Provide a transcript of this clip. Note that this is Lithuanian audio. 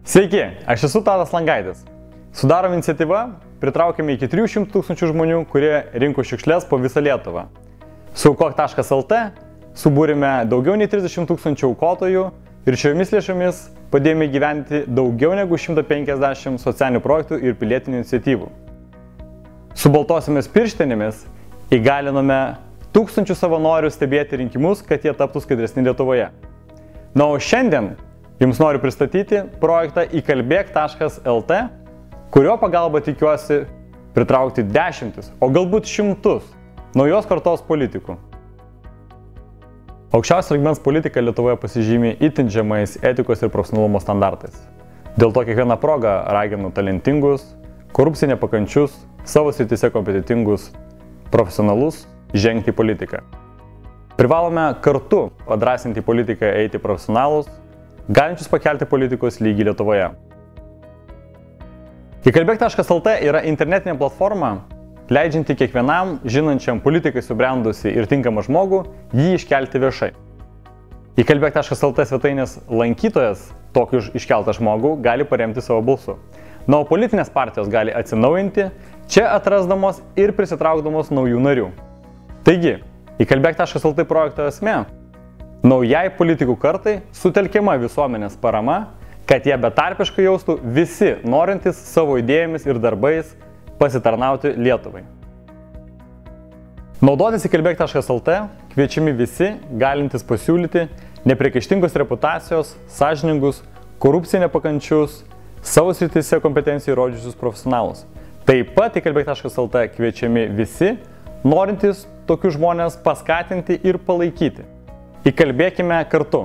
Sveiki, aš esu Tadas Langaitis. Sudarom iniciatyvą, pritraukėme iki 300 000 žmonių, kurie rinko šiukšles po visą Lietuvą. Suaukok.lt subūrėme daugiau nei 30 000 aukotojų ir šiomis lėšomis padėjome gyventi daugiau negu 150 socialinių projektų ir pilietinių iniciatyvų. Su baltosiomis pirštinėmis įgalinome tūkstančių savanorių stebėti rinkimus, kad jie taptų skaidresni Lietuvoje. Na, o šiandien jums noriu pristatyti projektą įkalbėk.lt, kurio pagalba tikiuosi pritraukti dešimtis, o galbūt šimtus naujos kartos politikų. Aukščiausio lygmens politika Lietuvoje pasižymi itin žemais etikos ir profesionalumo standartais. Dėl to kiekvieną progą raginu talentingus, korupcijai nepakančius, savo srityse kompetitingus profesionalus žengti į politiką. Privalome kartu padrasinti politiką eiti profesionalus, galinčius pakelti politikos lygį Lietuvoje. Įkalbėk.lt yra internetinė platforma, leidžianti kiekvienam žinančiam politikai subrendusi ir tinkamą žmogų jį iškelti viešai. Įkalbėk.lt svetainės lankytojas tokį iškeltą žmogų gali paremti savo balsu. Na, o politinės partijos gali atsinaujinti, čia atrasdamos ir prisitraukdamos naujų narių. Taigi, įkalbėk.lt projekto esmė – naujai politikų kartai sutelkiama visuomenės parama, kad jie betarpiškai jaustų visi norintys savo idėjomis ir darbais pasitarnauti Lietuvai. Naudotis įkalbėk.lt kviečiami visi, galintys pasiūlyti nepriekaištingos reputacijos, sąžiningus, korupcijai nepakančius, savo srityse kompetencijų įrodžiusius profesionalus. Taip pat įkalbėk.lt kviečiami visi, norintys tokius žmonės paskatinti ir palaikyti. Įkalbėkime kartu.